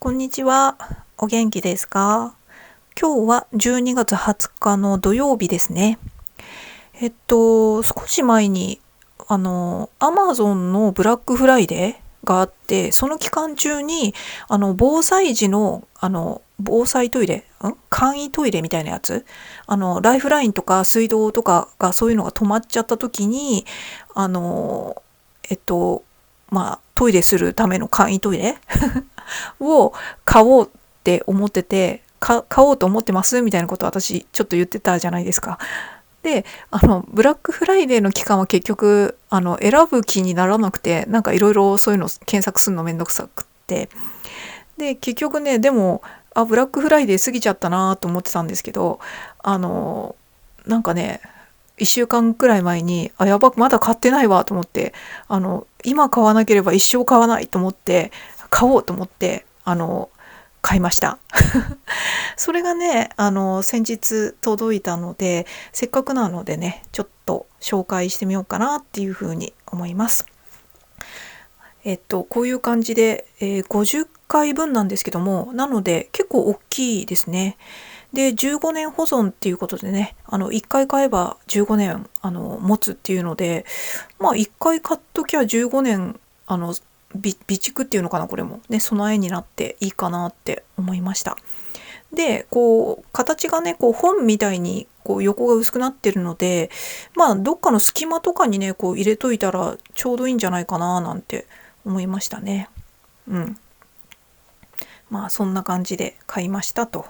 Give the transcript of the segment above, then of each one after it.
こんにちは。お元気ですか？今日は12月20日の土曜日ですね。少し前に、アマゾンのブラックフライデーがあって、その期間中に、防災時の、防災トイレ、簡易トイレみたいなやつ、ライフラインとか水道とかがそういうのが止まっちゃった時に、あの、トイレするための簡易トイレを買おうって思ってて、買おうと思ってますみたいなことを私ちょっと言ってたじゃないですか。で、ブラックフライデーの期間は結局、選ぶ気にならなくて、なんかいろいろそういうの検索するのめんどくさくって。で、結局ね、でも、ブラックフライデー過ぎちゃったなと思ってたんですけど、なんかね、1週間くらい前に、やばくまだ買ってないわと思って、今買わなければ一生買わないと思って、買おうと思って、買いました。それがね、先日届いたので、せっかくなのでね、ちょっと紹介してみようかなっていうふうに思います。こういう感じで、50回分なんですけども、なので結構大きいですね。で、15年保存っていうことでね、1回買えば15年、持つっていうので、まあ1回買っときゃ15年、備蓄っていうのかな、これもね、備えになっていいかなって思いました。で、こう、形がね、こう本みたいにこう横が薄くなってるので、まあどっかの隙間とかにね、こう入れといたらちょうどいいんじゃないかななんて思いましたね。うん。まあそんな感じで買いましたと。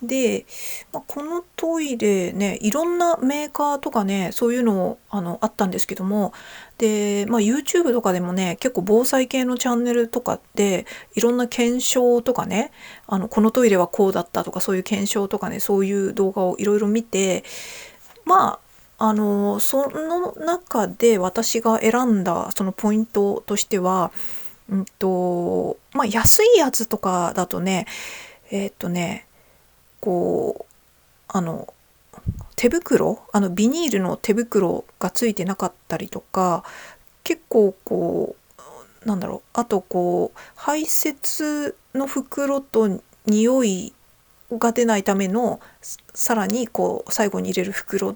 で、このトイレね、いろんなメーカーとかね、そういうのあったんですけども、で、YouTube とかでもね、結構防災系のチャンネルとかで、いろんな検証とかね、このトイレはこうだったとか、そういう検証とかね、そういう動画をいろいろ見て、その中で私が選んだそのポイントとしては、安いやつとかだとね、えっとね、こう、手袋、ビニールの手袋がついてなかったりとか、結構こう、なんだろう、あとこう、排泄の袋と匂いが出ないための、さらにこう、最後に入れる袋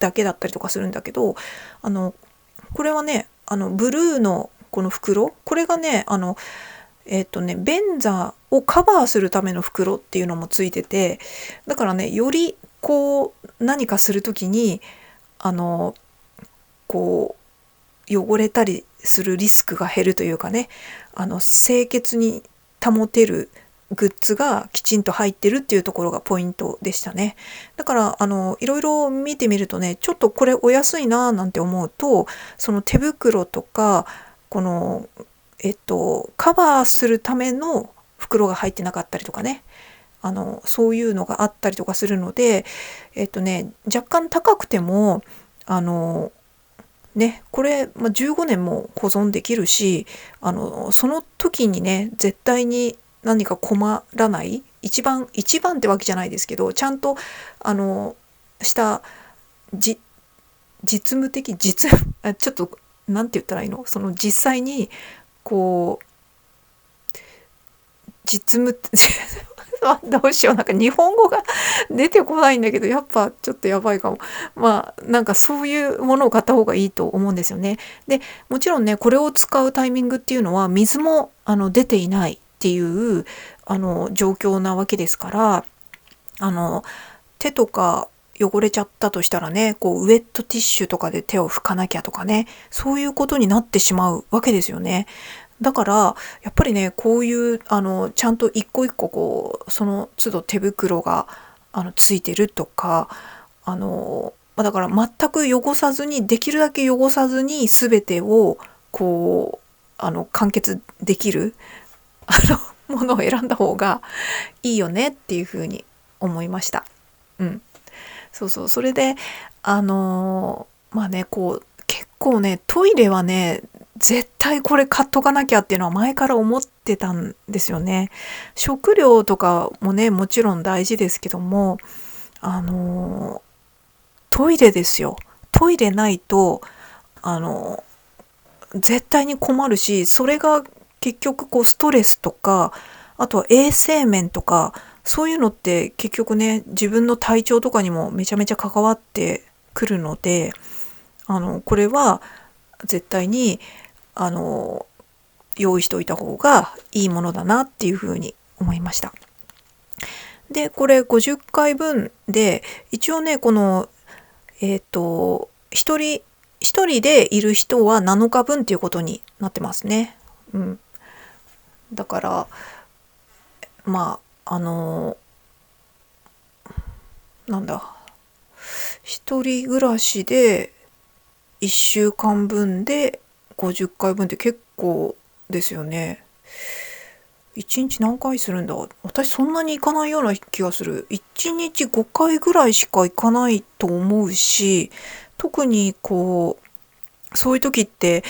だけだったりとかするんだけど、あの、これはね、ブルーのこの袋、これがね、便座をカバーするための袋っていうのもついてて、だからね、よりこう何かするときに、あの、こう汚れたりするリスクが減るというかね、清潔に保てるグッズがきちんと入ってるっていうところがポイントでしたね。だからいろいろ見てみるとね、ちょっとこれお安いななんて思うと、その手袋とか、このカバーするための袋が入ってなかったりとかね、そういうのがあったりとかするので、若干高くても、これ、15年も保存できるし、その時にね、絶対に何か困らない、一番ってわけじゃないですけど、ちゃんと、したじ実務的、ちょっと、なんて言ったらいいの、その実際に、こう、実務どうしよう、なんか日本語が出てこないんだけど、やっぱちょっとやばいかも。なんかそういうものを買った方がいいと思うんですよね。で、もちろんね、これを使うタイミングっていうのは、水も出ていないっていう状況なわけですから、手とか汚れちゃったとしたらね、こうウェットティッシュとかで手を拭かなきゃとかね、そういうことになってしまうわけですよね。だから、やっぱりね、こういう、ちゃんと一個一個こう、その都度手袋が、ついてるとか、だから全く汚さずに、できるだけ汚さずに全てを、こう、完結できる、ものを選んだ方がいいよねっていうふうに思いました。うん。そうそう。それで、こう、結構ね、トイレはね、絶対これ買っとかなきゃっていうのは前から思ってたんですよね。食料とかもね、もちろん大事ですけども、あのトイレですよ。トイレないと、あの絶対に困るし、それが結局こうストレスとか、あとは衛生面とか、そういうのって結局ね、自分の体調とかにもめちゃめちゃ関わってくるので、これは絶対に用意しておいた方がいいものだなっていうふうに思いました。で、これ50回分で、一応ね、この一人でいる人は7日分っていうことになってますね。うん。だからまあなんだ、一人暮らしで1週間分で50回分って結構ですよね。1日何回するんだ。私そんなに行かないような気がする。1日5回ぐらいしか行かないと思うし、特にこうそういう時って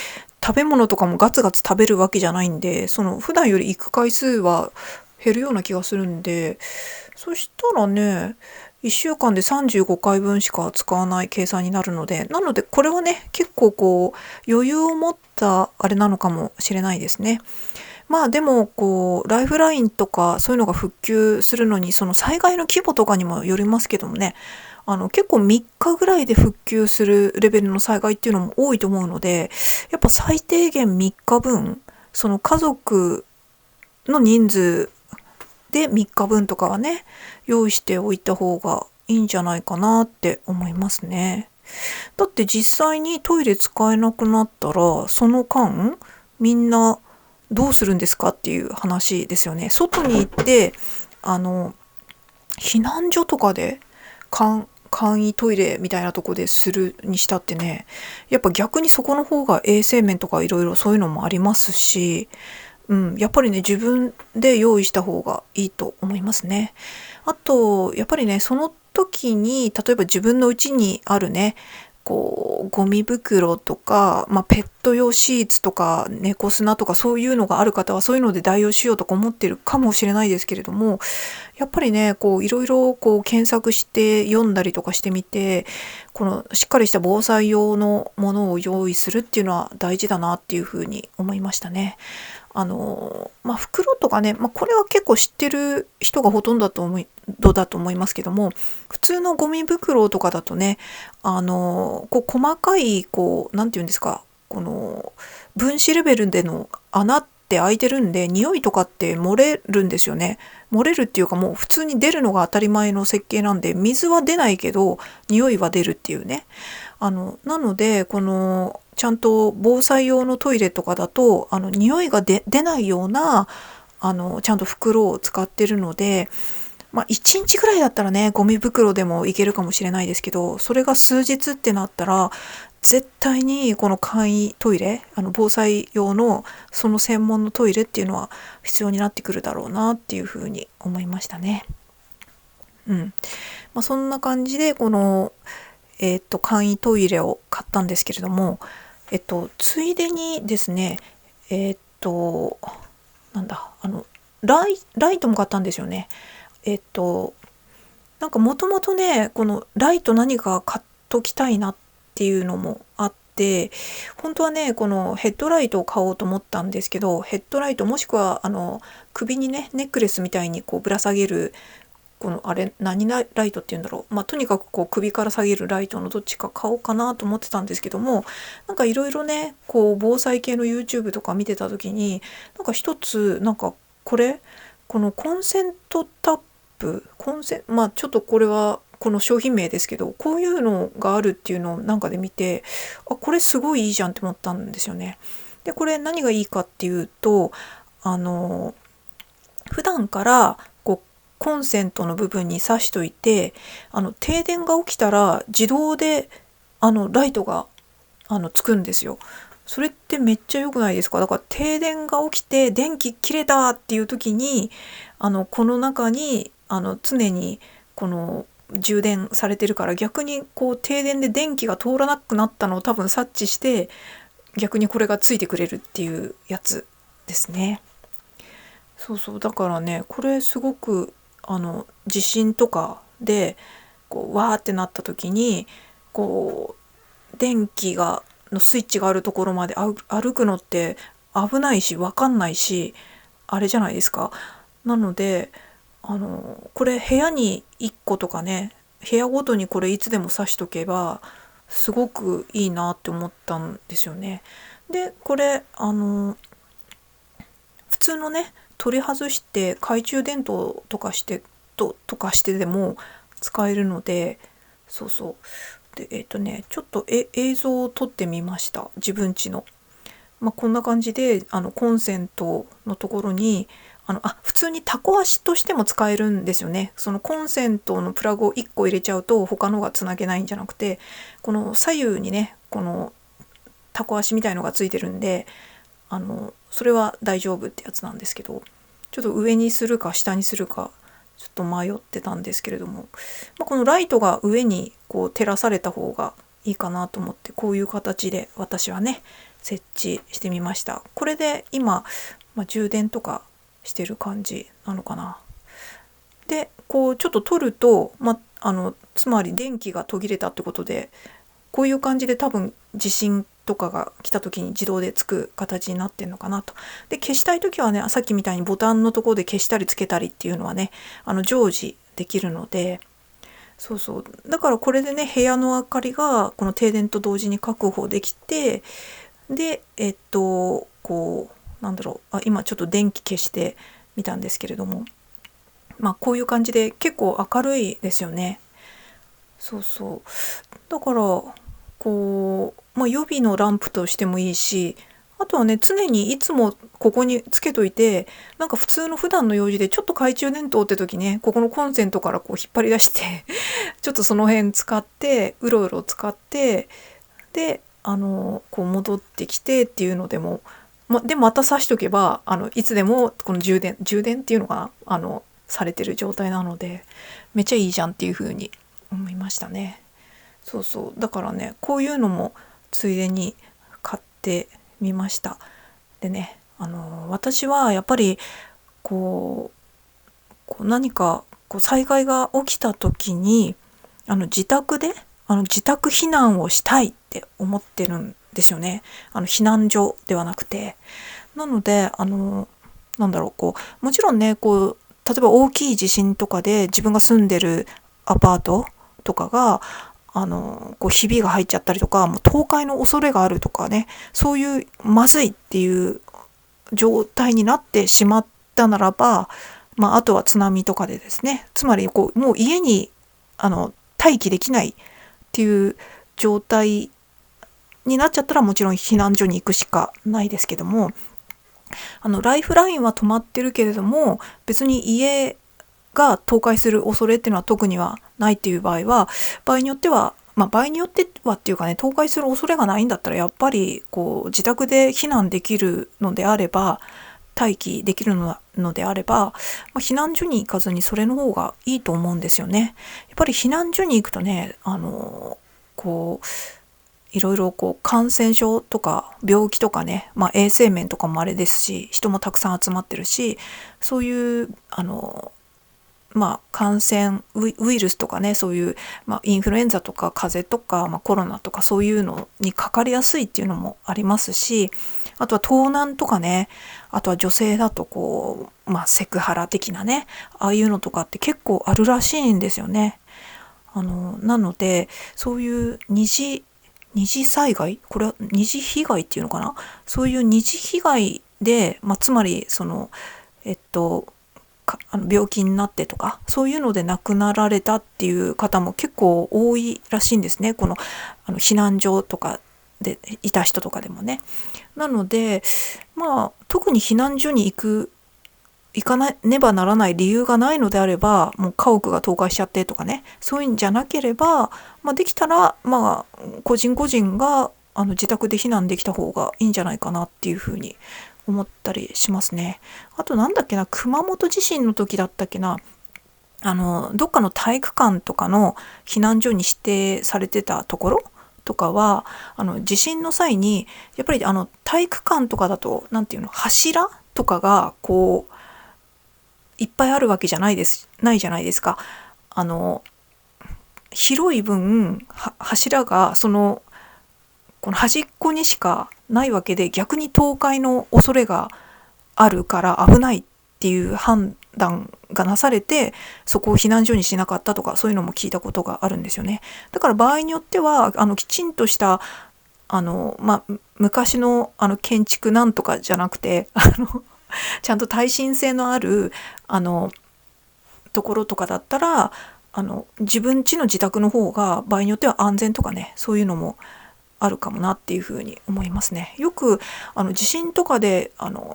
食べ物とかもガツガツ食べるわけじゃないんで、その普段より行く回数は減るような気がするんで、そしたらね、1週間で35回分しか使わない計算になるので、なのでこれはね、結構こう余裕を持ったあれなのかもしれないですね。まあでもこうライフラインとかそういうのが復旧するのに、その災害の規模とかにもよりますけどもね、結構3日ぐらいで復旧するレベルの災害っていうのも多いと思うので、やっぱ最低限3日分、その家族の人数で3日分とかはね、用意しておいた方がいいんじゃないかなって思いますね。だって実際にトイレ使えなくなったら、その間みんなどうするんですかっていう話ですよね。外に行って避難所とかで簡易トイレみたいなとこでするにしたってね、やっぱ逆にそこの方が衛生面とかいろいろそういうのもありますし、やっぱりね、自分で用意した方がいいと思いますね。あとやっぱりね、その時に例えば自分の家にあるね、こうゴミ袋とか、ペット用シーツとか猫砂とかそういうのがある方はそういうので代用しようとか思ってるかもしれないですけれども、やっぱりね、こういろいろこう検索して読んだりとかしてみて、このしっかりした防災用のものを用意するっていうのは大事だなっていうふうに思いましたね。袋とかね、これは結構知ってる人がほとんどだと思いますけども、普通のゴミ袋とかだとね、こう細かいなんていうんですか、この分子レベルでの穴って開いてるんで、匂いとかって漏れるんですよね。漏れるっていうか、もう普通に出るのが当たり前の設計なんで、水は出ないけど匂いは出るっていうね。なのでこのちゃんと防災用のトイレとかだと匂いが出ないようなちゃんと袋を使ってるので、1日ぐらいだったらね、ゴミ袋でもいけるかもしれないですけど、それが数日ってなったら絶対にこの簡易トイレ、防災用のその専門のトイレっていうのは必要になってくるだろうなっていうふうに思いましたね。そんな感じでこの簡易トイレを買ったんですけれども、ついでにですね、なんだ、ライトも買ったんですよね。なんかもともとね、このライト何か買っときたいなっていうのもあって、本当はね、このヘッドライトを買おうと思ったんですけど、ヘッドライトもしくは首にね、ネックレスみたいにこうぶら下げる、このあれ何ライトっていうんだろう、とにかくこう首から下げるライトのどっちか買おうかなと思ってたんですけども、なんかいろいろね、こう防災系の YouTube とか見てた時に、なんか一つなんかこのコンセントタップちょっとこれはこの商品名ですけど、こういうのがあるっていうのをなんかで見て、これすごいいいじゃんって思ったんですよね。でこれ何がいいかっていうと、普段からコンセントの部分に挿しといて、停電が起きたら自動でライトがつくんですよ。それってめっちゃ良くないですか？だから停電が起きて電気切れたっていう時にこの中に常にこの充電されてるから、逆にこう停電で電気が通らなくなったのを多分察知して逆にこれがついてくれるっていうやつですね。そうだからね、これすごく地震とかでこうわーってなった時に電気のスイッチがあるところまで歩くのって危ないし分かんないし、あれじゃないですか。なのでこれ部屋に1個とかね、部屋ごとにこれいつでも挿しとけばすごくいいなって思ったんですよね。でこれ普通のね取り外して懐中電灯とかしてでも使えるので、そうそうでちょっと映像を撮ってみました、自分家の。こんな感じでコンセントのところに普通にタコ足としても使えるんですよね。そのコンセントのプラグを1個入れちゃうと他のがつなげないんじゃなくて、この左右にねこのタコ足みたいのがついてるんで、それは大丈夫ってやつなんですけど、ちょっと上にするか下にするかちょっと迷ってたんですけれども、このライトが上にこう照らされた方がいいかなと思って、こういう形で私はね設置してみました。これで今、充電とかしてる感じなのかな。でこうちょっと取ると、つまり電気が途切れたってことで、こういう感じで多分地震とかが来た時に自動でつく形になってんのかなと。で消したい時はね、さっきみたいにボタンのところで消したりつけたりっていうのはね常時できるので、そうそう、だからこれでね部屋の明かりがこの停電と同時に確保できて、でこうなんだろう、今ちょっと電気消してみたんですけれども、こういう感じで結構明るいですよね。そうそう、だからこう、予備のランプとしてもいいし、あとはね常にいつもここにつけといて、なんか普通の普段の用事でちょっと懐中電灯って時ね、ここのコンセントからこう引っ張り出してちょっとその辺使ってうろうろ使って、でこう戻ってきてっていうのでも、でまた挿しとけばいつでもこの充電っていうのがされてる状態なので、めっちゃいいじゃんっていう風に思いましたね。そうそう、だからねこういうのもついでに買ってみました。でね私はやっぱりこう何かこう災害が起きた時に自宅で自宅避難をしたいって思ってるんですよね。避難所ではなくて。なのでなんだろう、こうもちろんねこう例えば大きい地震とかで自分が住んでるアパートとかがこうひびが入っちゃったりとか、もう倒壊の恐れがあるとかね、そういうまずいっていう状態になってしまったならば、あとは津波とかでですね、つまりこうもう家に待機できないっていう状態になっちゃったら、もちろん避難所に行くしかないですけども、ライフラインは止まってるけれども別に家が倒壊する恐れっていうのは特にはないっていう場合は、場合によってはっていうかね、倒壊する恐れがないんだったらやっぱりこう自宅で避難できるのであれば、待機できるのであれば、避難所に行かずにそれの方がいいと思うんですよね。やっぱり避難所に行くとねこういろいろこう感染症とか病気とかね、衛生面とかもあれですし、人もたくさん集まってるし、そういう感染ウイルスとかね、そういう、インフルエンザとか風邪とか、コロナとかそういうのにかかりやすいっていうのもありますし、あとは盗難とかね、あとは女性だとこう、セクハラ的なね、ああいうのとかって結構あるらしいんですよね。なのでそういう二次災害、これは二次被害っていうのかな、そういう二次被害で、つまりその病気になってとかそういうので亡くなられたっていう方も結構多いらしいんですね。この避難所とかでいた人とかでもね。なので特に避難所に行かなねばならない理由がないのであれば、もう家屋が倒壊しちゃってとかね、そういうんじゃなければ、できたら個人個人が自宅で避難できた方がいいんじゃないかなっていうふうに思ったりしますね。あとなんだっけな、熊本地震の時だったっけな、どっかの体育館とかの避難所に指定されてたところとかは地震の際にやっぱり体育館とかだとなんていうの、柱とかがこういっぱいあるわけじゃないじゃないですか。広い分柱がそのこの端っこにしかないわけで、逆に倒壊の恐れがあるから危ないっていう判断がなされて、そこを避難所にしなかったとか、そういうのも聞いたことがあるんですよね。だから場合によってはきちんとした昔の建築なんとかじゃなくてちゃんと耐震性のあるところとかだったら自分家の自宅の方が場合によっては安全とかね、そういうのもあるかもなっていうふうに思いますね。よく地震とかで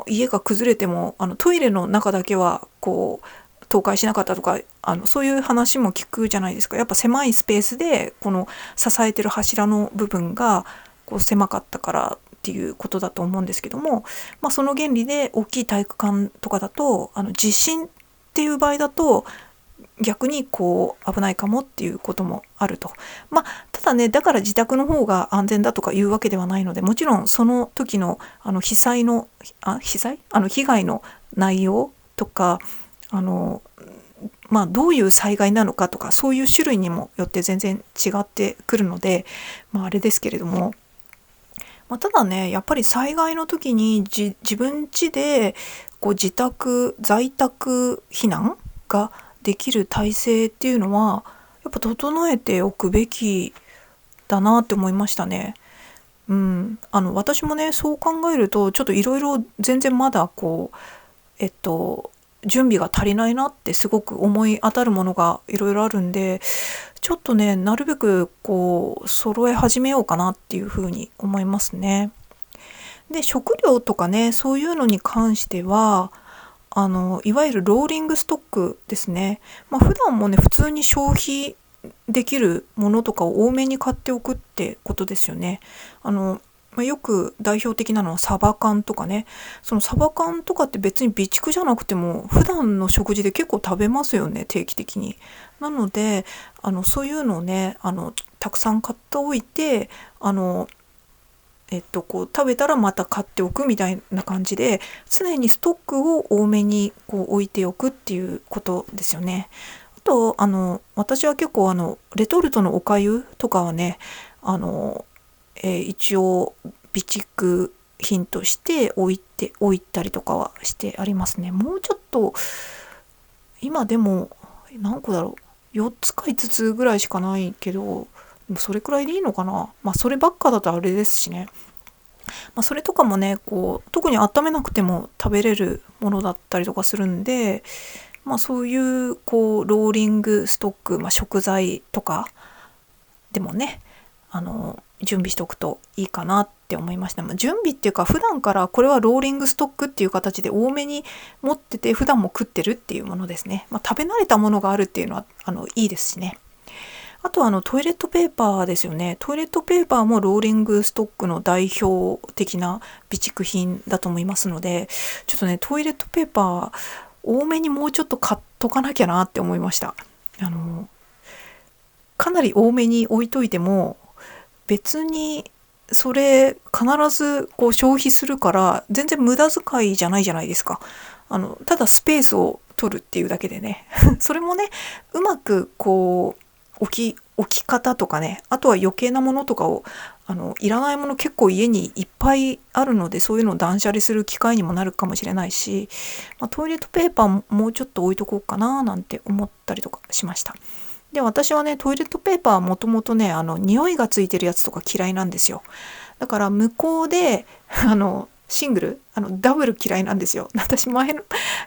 家が崩れてもトイレの中だけはこう倒壊しなかったとかそういう話も聞くじゃないですか。やっぱ狭いスペースでこの支えてる柱の部分がこう狭かったからっていうことだと思うんですけども、その原理で大きい体育館とかだと地震っていう場合だと逆にこう危ないかもっていうこともあると。ただね、だから自宅の方が安全だとかいうわけではないので、もちろんその時の被害の内容とかどういう災害なのかとか、そういう種類にもよって全然違ってくるので、あれですけれども、ただね、やっぱり災害の時に自分家でこう在宅避難ができる体制っていうのはやっぱ整えておくべきだなって思いましたね。私もね、そう考えるとちょっといろいろ全然まだ準備が足りないなってすごく思い当たるものがいろいろあるんで、ちょっとね、なるべく揃え始めようかなっていうふうに思いますね。で、食料とかね、そういうのに関してはいわゆるローリングストックですね。普段もね、普通に消費できるものとかを多めに買っておくってことですよね。よく代表的なのはサバ缶とかね。そのサバ缶とかって別に備蓄じゃなくても普段の食事で結構食べますよね、定期的に。なのでそういうのをねたくさん買っておいて食べたらまた買っておくみたいな感じで、常にストックを多めに置いておくっていうことですよね。あと私は結構レトルトのお粥とかはね一応備蓄品として置いたりとかはしてありますね。もうちょっと今でも何個だろう、4つか5つぐらいしかないけど、それくらいでいいのかな。そればっかだとあれですしね。それとかもね特に温めなくても食べれるものだったりとかするんで、そういうローリングストック、食材とかでもね準備しておくといいかなって思いました。準備っていうか普段からこれはローリングストックっていう形で多めに持ってて普段も食ってるっていうものですね。食べ慣れたものがあるっていうのはいいですしね。あとトイレットペーパーですよね。トイレットペーパーもローリングストックの代表的な備蓄品だと思いますので、ちょっとねトイレットペーパー多めにもうちょっと買っとかなきゃなって思いました。かなり多めに置いといても別にそれ必ず消費するから全然無駄遣いじゃないじゃないですか。ただスペースを取るっていうだけでねそれもねうまく置き方とかね、あとは余計なものとかをいらないもの結構家にいっぱいあるので、そういうのを断捨離する機会にもなるかもしれないし、トイレットペーパーもうちょっと置いとこうかななんて思ったりとかしました。で、私はねトイレットペーパーはもともとね匂いがついてるやつとか嫌いなんですよ。だから向こうでシングルダブル嫌いなんですよ。私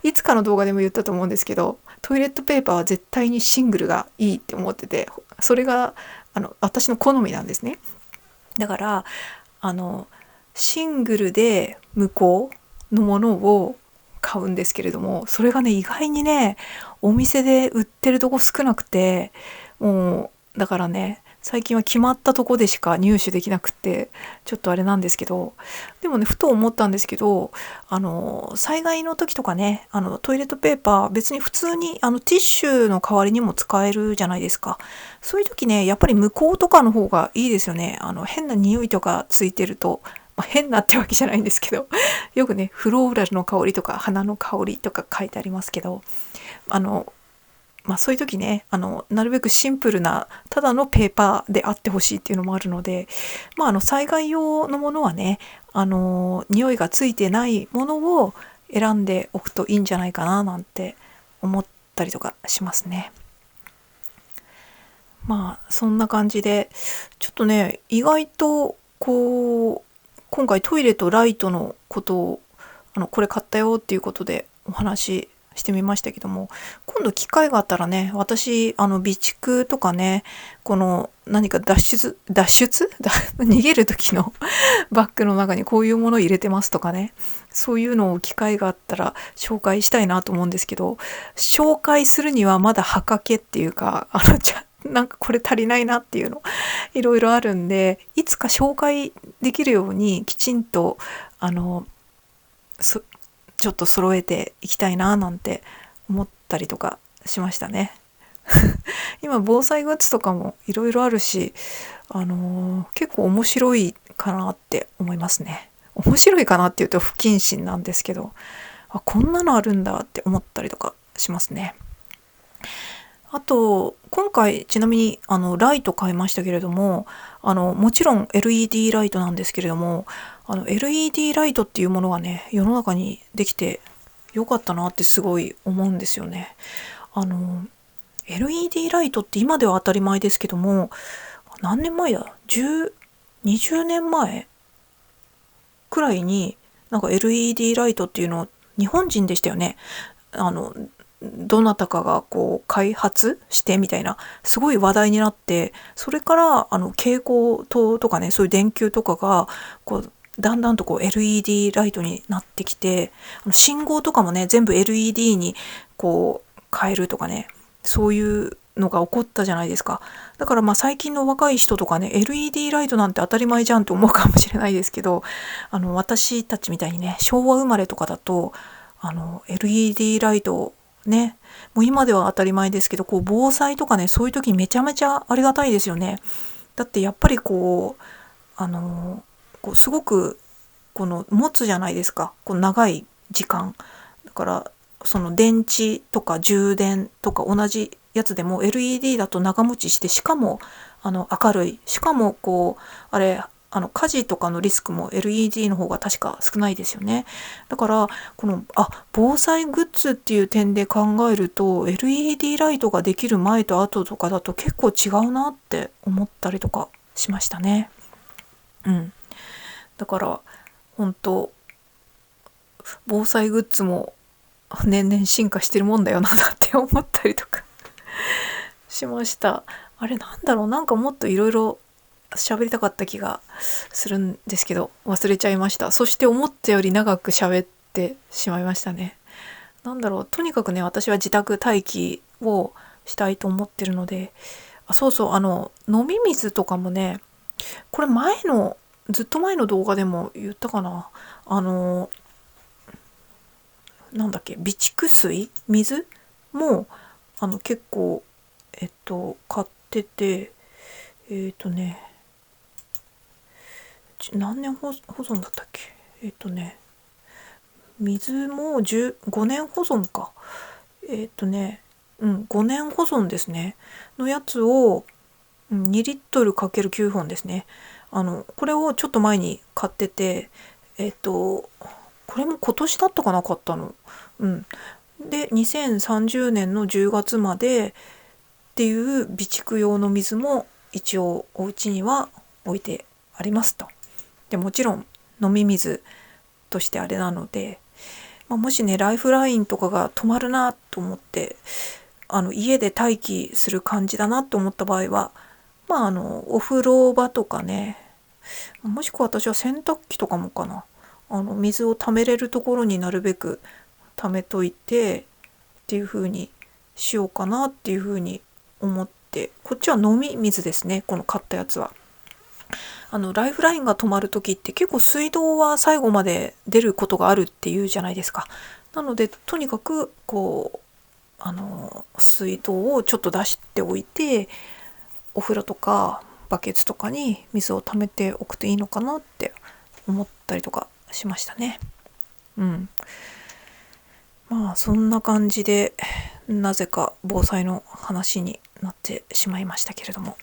いつかの動画でも言ったと思うんですけど、トイレットペーパーは絶対にシングルがいいって思ってて、それが私の好みなんですね。だからシングルで向こうのものを買うんですけれども、それがね意外にねお店で売ってるとこ少なくて、もうだからね最近は決まったとこでしか入手できなくてちょっとあれなんですけど、でもねふと思ったんですけど災害の時とかねトイレットペーパー別に普通にティッシュの代わりにも使えるじゃないですか。そういう時ねやっぱり向こうとかの方がいいですよね。変な匂いとかついてると、変なってわけじゃないんですけどよくねフローラルの香りとか花の香りとか書いてありますけどそういう時ね、なるべくシンプルなただのペーパーであってほしいっていうのもあるので、災害用のものはね、匂いがついてないものを選んでおくといいんじゃないかななんて思ったりとかしますね。そんな感じで、ちょっとね、意外と今回トイレとライトのことをこれ買ったよっていうことでお話ししてみましたけども、今度機会があったらね、私備蓄とかね、この何か脱出逃げる時のバッグの中にこういうものを入れてますとかね、そういうのを機会があったら紹介したいなと思うんですけど、紹介するにはまだはかけっていうか、なんかこれ足りないなっていうのいろいろあるんで、いつか紹介できるようにきちんとちょっと揃えていきたいななんて思ったりとかしましたね。今防災グッズとかもいろいろあるし、結構面白いかなって思いますね。面白いかなっていうと不謹慎なんですけど、こんなのあるんだって思ったりとかしますね。あと今回ちなみにライト買いましたけれども、もちろん LED ライトなんですけれども、LED ライトっていうものがね、世の中にできてよかったなってすごい思うんですよね。LED ライトって今では当たり前ですけども、何年前だ、20年前くらいになんか LED ライトっていうのを日本人でしたよね。どなたかが開発してみたいなすごい話題になって、それから蛍光灯とかね、そういう電球とかがだんだんとLED ライトになってきて、信号とかもね全部 LED に変えるとかね、そういうのが起こったじゃないですか。だから最近の若い人とかね、 LED ライトなんて当たり前じゃんと思うかもしれないですけど、私たちみたいにね、昭和生まれとかだとLED ライトね、もう今では当たり前ですけど、防災とかね、そういう時にめちゃめちゃありがたいですよね。だってやっぱりすごく持つじゃないですか、長い時間だから。その電池とか充電とか同じやつでも LED だと長持ちして、しかも明るい、しかも火事とかのリスクも LED の方が確か少ないですよね。だから防災グッズっていう点で考えると LED ライトができる前と後とかだと結構違うなって思ったりとかしましたね。だから本当防災グッズも年々進化してるもんだよなって思ったりとかしました。なんだろう、なんかもっといろいろ喋りたかった気がするんですけど忘れちゃいました。そして思ったより長く喋ってしまいましたね。なんだろう、とにかくね、私は自宅待機をしたいと思ってるので、そうそう、飲み水とかもね、これずっと前の動画でも言ったかな、なんだっけ、備蓄水も結構買ってて、何年保存だったっけ、水も5年保存か、5年保存ですねのやつを2リットル ×9 本ですね。これをちょっと前に買ってて、これも今年だったかな、買ったの。で2030年の10月までっていう備蓄用の水も一応お家には置いてありますと。でもちろん飲み水としてあれなので、もしねライフラインとかが止まるなと思って家で待機する感じだなと思った場合は、お風呂場とかね、もしくは私は洗濯機とかもかな、水を溜めれるところになるべく溜めといてっていう風にしようかなっていう風に思って、こっちは飲み水ですね、この買ったやつは。ライフラインが止まる時って結構水道は最後まで出ることがあるっていうじゃないですか。なのでとにかく水道をちょっと出しておいて、お風呂とかバケツとかに水を溜めておくといいのかなって思ったりとかしましたね。そんな感じでなぜか防災の話になってしまいましたけれども、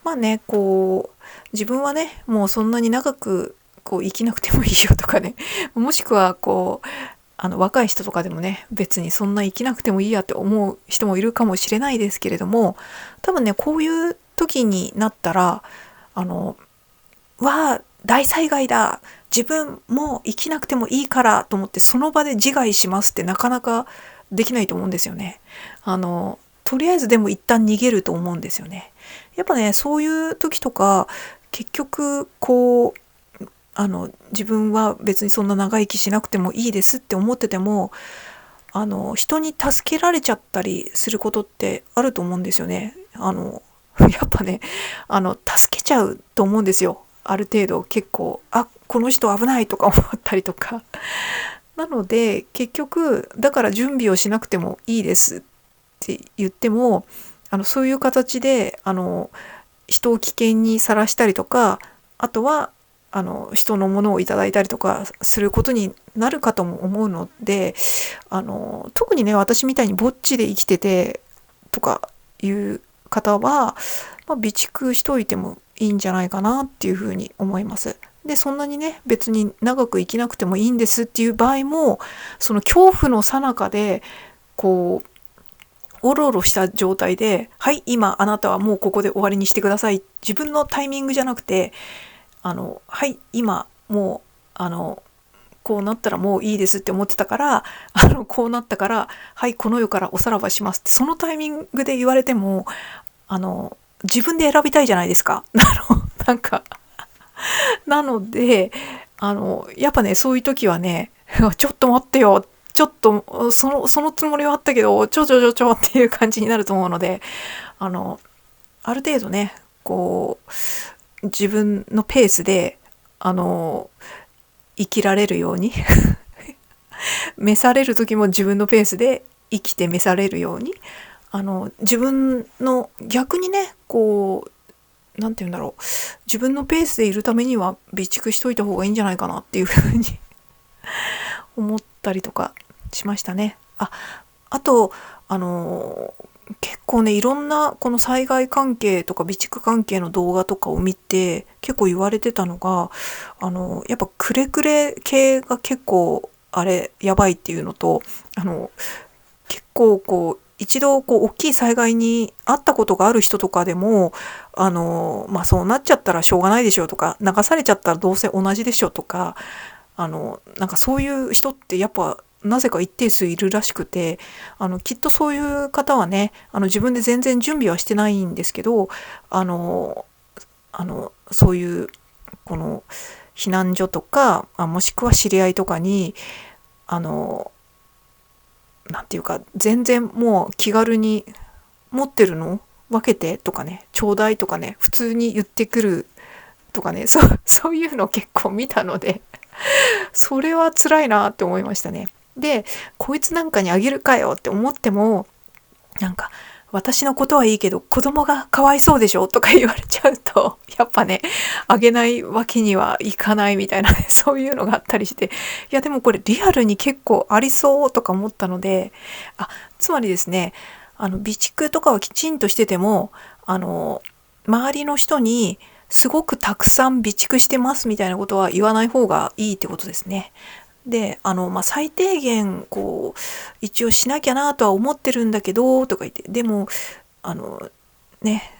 まあね、こう自分はねもうそんなに長くこう生きなくてもいいよとかね、もしくはこう若い人とかでもね別にそんな生きなくてもいいやって思う人もいるかもしれないですけれども、多分ねこういう時になったら大災害だ、自分もう生きなくてもいいからと思ってその場で自害しますってなかなかできないと思うんですよね。とりあえずでも一旦逃げると思うんですよね。やっぱねそういう時とか結局こう自分は別にそんな長生きしなくてもいいですって思ってても人に助けられちゃったりすることってあると思うんですよね。やっぱね助けちゃうと思うんですよ。ある程度結構この人危ないとか思ったりとかなので結局だから準備をしなくてもいいですって言ってもそういう形で人を危険にさらしたりとか、あとは人のものをいただいたりとかすることになるかとも思うので、特にね私みたいにぼっちで生きててとかいう方は、備蓄しといてもいいんじゃないかなっていうふうに思います。でそんなにね別に長く生きなくてもいいんですっていう場合も、その恐怖の最中でこうおろおろした状態で、はい今あなたはもうここで終わりにしてください、自分のタイミングじゃなくてはい今もうこうなったらもういいですって思ってたからこうなったからはいこの世からおさらばしますってそのタイミングで言われても自分で選びたいじゃないですか。なんかなのでやっぱねそういう時はねちょっと待ってよ、ちょっとそのつもりはあったけどちょっていう感じになると思うので、ある程度ねこう自分のペースで生きられるように召される時も自分のペースで生きて召されるように自分の逆にねこうなんて言うんだろう、自分のペースでいるためには備蓄しといた方がいいんじゃないかなっていうふうに思ったりとかしましたね。あと結構ねいろんなこの災害関係とか備蓄関係の動画とかを見て結構言われてたのがやっぱくれくれ系が結構あれやばいっていうのと結構こう一度こう大きい災害に遭ったことがある人とかでもそうなっちゃったらしょうがないでしょうとか、流されちゃったらどうせ同じでしょとかなんかそういう人ってやっぱなぜか一定数いるらしくてきっとそういう方はね自分で全然準備はしてないんですけどそういうこの避難所とかもしくは知り合いとかになんていうか全然もう気軽に持ってるの分けてとかね、ちょうだいとかね普通に言ってくるとかねそういうの結構見たのでそれは辛いなって思いましたね。でこいつなんかにあげるかよって思ってもなんか私のことはいいけど子供がかわいそうでしょとか言われちゃうとやっぱねあげないわけにはいかないみたいなねそういうのがあったりして、いやでもこれリアルに結構ありそうとか思ったのでつまりですね備蓄とかはきちんとしてても周りの人にすごくたくさん備蓄してますみたいなことは言わない方がいいってことですね。で最低限こう一応しなきゃなとは思ってるんだけどとか言って、でもね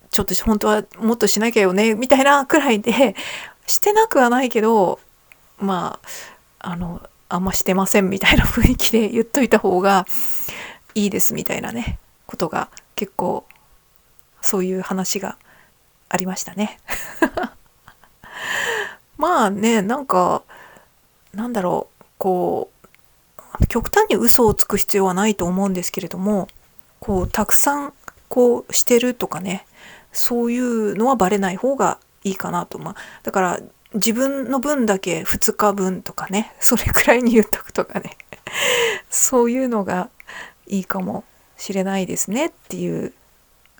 ちょっと本当はもっとしなきゃよねみたいなくらいでしてなくはないけどあんましてませんみたいな雰囲気で言っといた方がいいですみたいなねことが結構そういう話がありましたね。なんかなんだろうこう極端に嘘をつく必要はないと思うんですけれども、こうたくさんこうしてるとかねそういうのはバレない方がいいかなと。だから自分の分だけ2日分とかねそれくらいに言っとくとかねそういうのがいいかもしれないですねっていう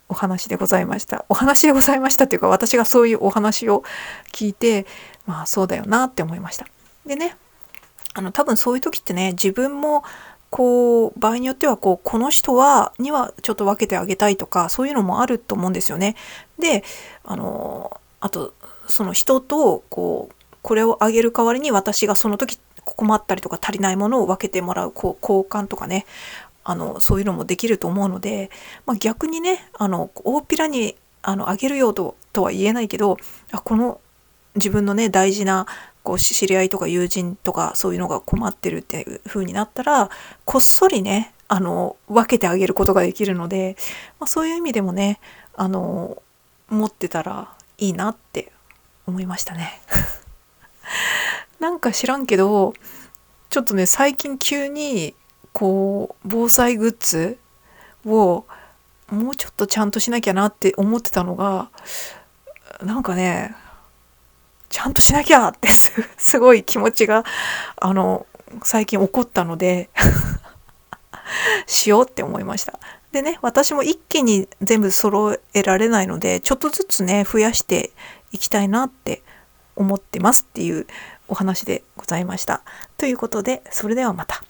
お話でございました。お話でございましたっていうか私がそういうお話を聞いてそうだよなって思いました。でね多分そういう時ってね自分もこう場合によってはこの人にはちょっと分けてあげたいとか、そういうのもあると思うんですよね。で、あとその人とこれをあげる代わりに私がその時困ったりとか足りないものを分けてもらう交換とかね、そういうのもできると思うので、逆にね、大っぴらにあげるよとは言えないけど、この自分のね大事な知り合いとか友人とかそういうのが困ってるっていう風になったら、こっそりね分けてあげることができるので、そういう意味でもね持ってたらいいなって思いましたね。なんか知らんけど、ちょっとね最近急に防災グッズをもうちょっとちゃんとしなきゃなって思ってたのが、なんかねちゃんとしなきゃってすごい気持ちが最近起こったのでしようって思いました。でね、私も一気に全部揃えられないので、ちょっとずつね増やしていきたいなって思ってますっていうお話でございました。ということで、それではまた。